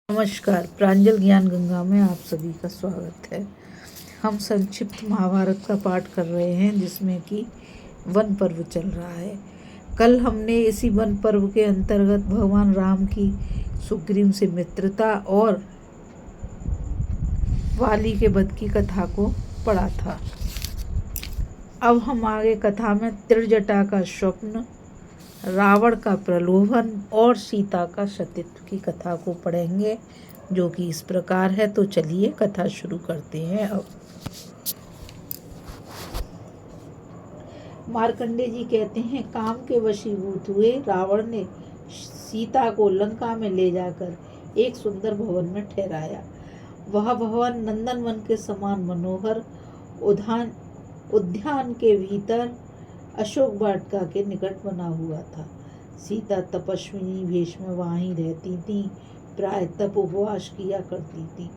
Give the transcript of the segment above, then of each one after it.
नमस्कार। प्रांजल ज्ञान गंगा में आप सभी का स्वागत है। हम संक्षिप्त महाभारत का पाठ कर रहे हैं जिसमें कि वन पर्व चल रहा है। कल हमने इसी वन पर्व के अंतर्गत भगवान राम की सुग्रीव से मित्रता और वाली के वध की कथा को पढ़ा था। अब हम आगे कथा में त्रिजटा का स्वप्न, रावण का प्रलोभन और सीता का सतीत्व की कथा को पढ़ेंगे, जो कि इस प्रकार है। तो चलिए कथा शुरू करते हैं। अब मार्कंडे जी कहते हैं, काम के वशीभूत हुए रावण ने सीता को लंका में ले जाकर एक सुंदर भवन में ठहराया। वह भवन नंदनवन के समान मनोहर उद्यान के भीतर अशोक वाटिका के निकट बना हुआ था। सीता तपस्विनी वेश में वहीं रहती थी। प्राय तप उपवास किया करती थी।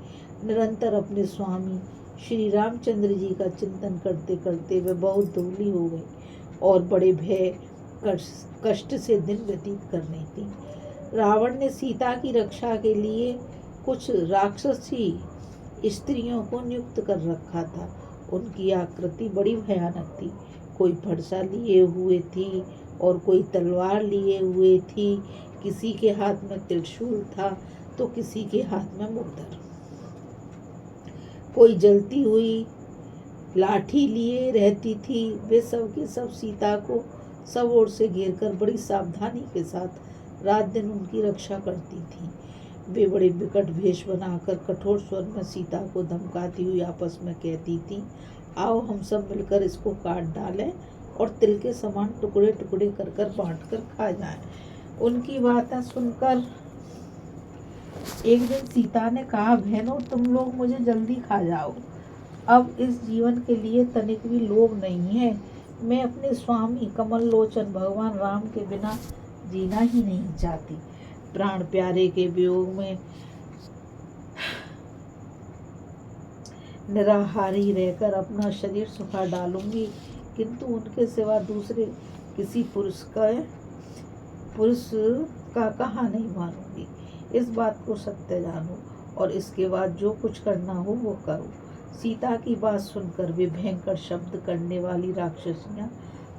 निरंतर अपने स्वामी श्री रामचंद्र जी का चिंतन करते करते वे बहुत दुबली हो गई और बड़े भय कष्ट से दिन व्यतीत कर रही थी। रावण ने सीता की रक्षा के लिए कुछ राक्षसी स्त्रियों को नियुक्त कर रखा था। उनकी आकृति बड़ी भयानक थी। कोई फरसा लिए हुए थी और कोई तलवार लिए हुए थी। किसी के हाथ में त्रिशूल था तो किसी के हाथ में मुद्दर। कोई जलती हुई लाठी लिए रहती थी। वे सब के सब सीता को सब ओर से घेरकर बड़ी सावधानी के साथ रात दिन उनकी रक्षा करती थी। वे बड़े विकट भेष बनाकर कठोर स्वर में सीता को धमकाती हुई आपस में कहती थी, आओ हम सब मिलकर इसको काट डालें और तिल के समान टुकड़े टुकड़े कर कर बांट कर खा जाएं। उनकी बातें सुनकर एक दिन सीता ने कहा, बहनों तुम लोग मुझे जल्दी खा जाओ। अब इस जीवन के लिए तनिक भी लोभ नहीं है। मैं अपने स्वामी कमल लोचन भगवान राम के बिना जीना ही नहीं चाहती। प्राण प्यारे के वियोग में निराहारी रहकर अपना शरीर सुखा डालूंगी, किंतु उनके सिवा दूसरे किसी पुरुष का कहा नहीं मानूंगी। इस बात को सत्य जानो और इसके बाद जो कुछ करना हो वो करो। सीता की बात सुनकर वे भयंकर शब्द करने वाली राक्षसियां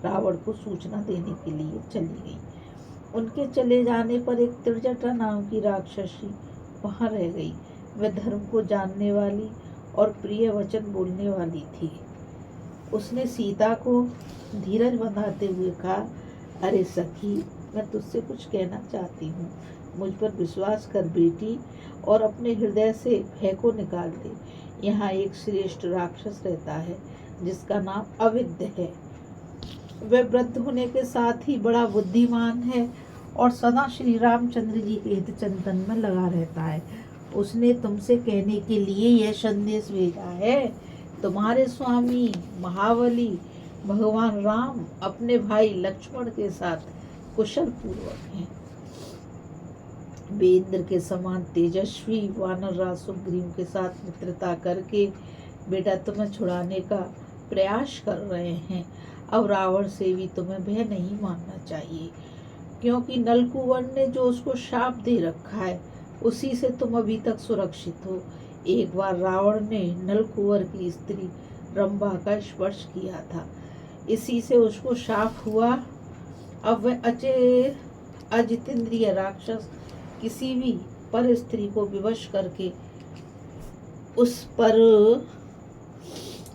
रावण को सूचना देने के लिए चली गई। उनके चले जाने पर एक त्रिजटा नाम की राक्षसी वहां रह गई। वह धर्म को जानने वाली और प्रिय वचन बोलने वाली थी। उसने सीता को धीरज बंधाते हुए कहा, अरे सखी, मैं तुझसे कुछ कहना चाहती हूँ। मुझ पर विश्वास कर बेटी और अपने हृदय से भय को निकाल दे। यहाँ एक श्रेष्ठ राक्षस रहता है जिसका नाम अविद्य है। वह वृद्ध होने के साथ ही बड़ा बुद्धिमान है और सदा श्री रामचंद्र जी के हित चिंतन में लगा रहता है। उसने तुमसे कहने के लिए यह संदेश भेजा है, तुम्हारे स्वामी महाबली भगवान राम अपने भाई लक्ष्मण के साथ कुशल पूर्वक हैं। वे इंद्र के समान तेजस्वी वानर राज सुग्रीव के साथ मित्रता करके बेटा तुम्हें छुड़ाने का प्रयास कर रहे हैं। अब रावण से भी तुम्हें भय नहीं मानना चाहिए, क्योंकि नलकुवर ने जो उसको शाप दे रखा है उसी से तुम अभी तक सुरक्षित हो। एक बार रावण ने नलकुवर की स्त्री रंभा का स्पर्श किया था, इसी से उसको शाप हुआ। अब वह अजितेंद्रिय राक्षस किसी भी पर स्त्री को विवश करके उस पर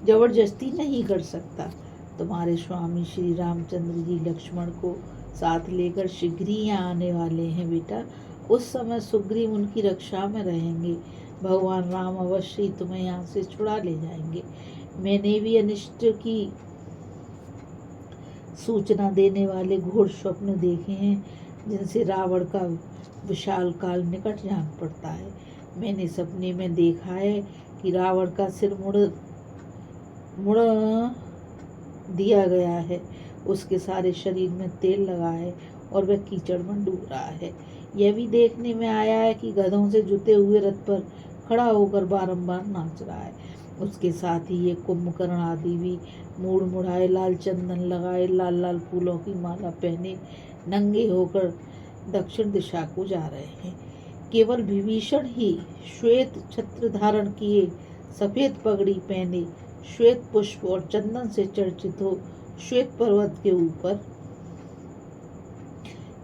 जबरदस्ती नहीं कर सकता। तुम्हारे स्वामी श्री रामचंद्र जी लक्ष्मण को साथ लेकर शीघ्र ही यहाँ आने वाले हैं बेटा। उस समय सुग्रीव उनकी रक्षा में रहेंगे। भगवान राम अवश्य ही तुम्हें यहाँ से छुड़ा ले जाएंगे। मैंने भी अनिष्ट की सूचना देने वाले घोर स्वप्न देखे हैं, जिनसे रावण का विशाल काल निकट जान पड़ता है। मैंने सपने में देखा है कि रावण का सिर मुड़ दिया गया है। उसके सारे शरीर में तेल लगा है और वह कीचड़ में डूब रहा है। यह भी देखने में आया है कि गधों से जुते हुए रथ पर खड़ा होकर बारंबार नाच रहा है। उसके साथ ही ये कुंभकर्ण आदि भी मूड़ मुड़ाए, लाल चंदन लगाए, लाल लाल फूलों की माला पहने नंगे होकर दक्षिण दिशा को जा रहे हैं। केवल विभीषण ही श्वेत छत्र धारण किए, सफेद पगड़ी पहने, श्वेत पुष्प और चंदन से चर्चित हो श्वेत पर्वत के ऊपर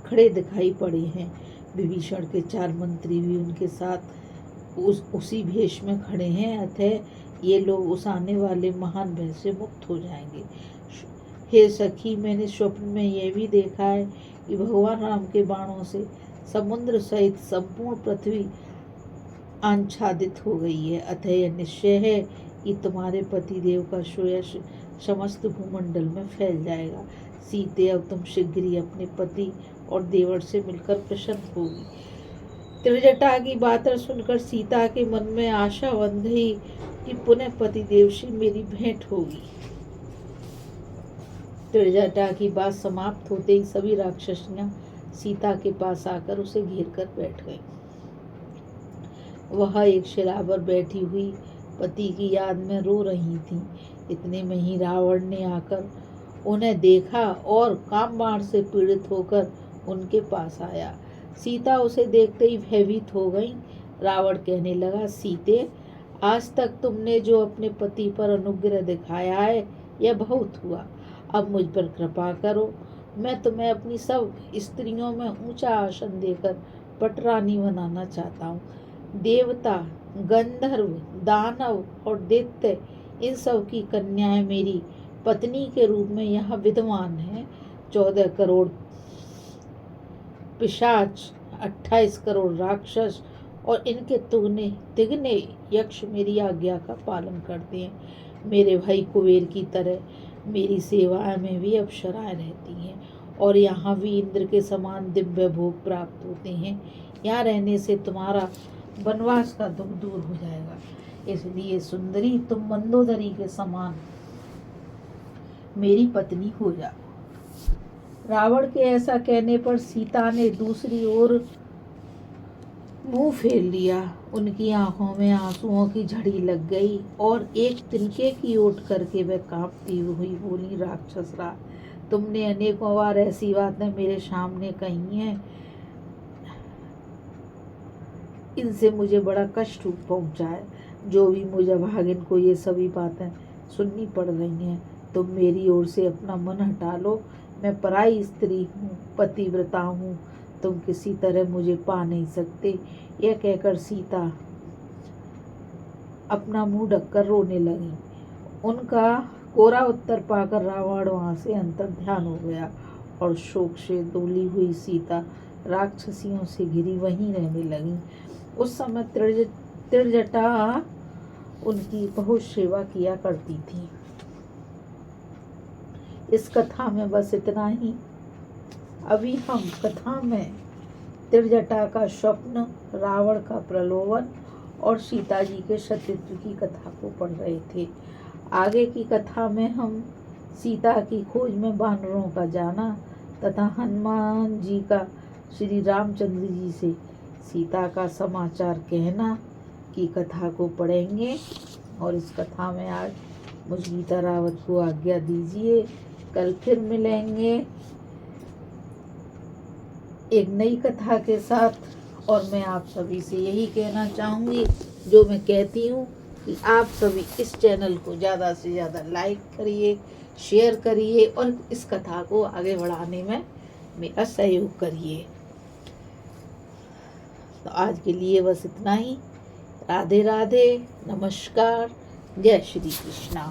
खड़े दिखाई पड़े हैं। विभीषण के 4 मंत्री भी उनके साथ उसी भेष में खड़े हैं, अतः ये लोग उस आने वाले महान भय से मुक्त हो जाएंगे। हे सखी, मैंने स्वप्न में यह भी देखा है कि भगवान राम के बाणों से समुद्र सहित संपूर्ण पृथ्वी आच्छादित हो गई है, अतः यह निश्चय है कि तुम्हारे पतिदेव का श्रेयस समस्त भूमंडल में फैल जाएगा। सीते, अब तुम शीघ्र ही अपने पति और देवर से मिलकर प्रसन्न होगी। त्रिजटा की बातें सुनकर सीता के मन में आशा बंध गई कि पुनः पतिदेव से मेरी भेंट होगी। त्रिजटा की बात समाप्त होते ही सभी राक्षसियां सीता के पास आकर उसे घेर कर बैठ गईं। वह एक शिला पर बैठी हुई पति की याद में रो रही थीं। इतने में ही रावण ने आकर उन्हें देखा और कामबाण से पीड़ित होकर उनके पास आया। सीता उसे देखते ही भयभीत हो गई। रावण कहने लगा, सीते, आज तक तुमने जो अपने पति पर अनुग्रह दिखाया है यह बहुत हुआ। अब मुझ पर कृपा करो। मैं तुम्हें अपनी सब स्त्रियों में ऊंचा आसन देकर पटरानी बनाना चाहता हूँ। देवता, गंधर्व, दानव और दैत्य, इन सब की कन्याएं मेरी पत्नी के रूप में यहाँ विद्यमान हैं। 14 करोड़ पिशाच, 28 करोड़ राक्षस और इनके तिगने यक्ष मेरी आज्ञा का पालन करते हैं। मेरे भाई कुबेर की तरह मेरी सेवा में भी अप्सराएं रहती हैं और यहाँ भी इंद्र के समान दिव्य भोग प्राप्त होते हैं। यहाँ रहने से तुम्हारा वनवास का दुख दूर हो जाएगा। इसलिए सुंदरी, तुम मंदोदरी के समान मेरी पत्नी हो जाओ। रावण के ऐसा कहने पर सीता ने दूसरी ओर मुंह फेर लिया। उनकी आंखों में आंसुओं की झड़ी लग गई और एक तिनके की ओट करके वह कांपती हुई बोली, राक्षस राज, तुमने अनेकों बार ऐसी बातें मेरे सामने कही हैं, इनसे मुझे बड़ा कष्ट पहुंचा है। जो भी मुझे भागिन को ये सभी बातें सुननी पड़ रही हैं, तुम मेरी ओर से अपना मन हटा लो। मैं पराई स्त्री हूँ, पतिव्रता हूँ, तुम किसी तरह मुझे पा नहीं सकते। यह कहकर सीता अपना मुंह ढककर रोने लगी। उनका कोरा उत्तर पाकर रावण वहां से अंतर्ध्यान हो गया और शोक से डोली हुई सीता राक्षसियों से घिरी वहीं रहने लगी। उस समय त्रिजटा उनकी बहुत सेवा किया करती थी। इस कथा में बस इतना ही। अभी हम कथा में त्रिजटा का स्वप्न, रावण का प्रलोभन और सीता जी के सतीत्व की कथा को पढ़ रहे थे। आगे की कथा में हम सीता की खोज में वानरों का जाना तथा हनुमान जी का श्री रामचंद्र जी से सीता का समाचार कहना की कथा को पढ़ेंगे। और इस कथा में आज मुझ गीता रावत को आज्ञा दीजिए। कल फिर मिलेंगे एक नई कथा के साथ। और मैं आप सभी से यही कहना चाहूँगी जो मैं कहती हूँ कि आप सभी इस चैनल को ज़्यादा से ज़्यादा लाइक करिए, शेयर करिए और इस कथा को आगे बढ़ाने में मेरा सहयोग करिए। तो आज के लिए बस इतना ही। राधे राधे, नमस्कार, जय श्री कृष्णा।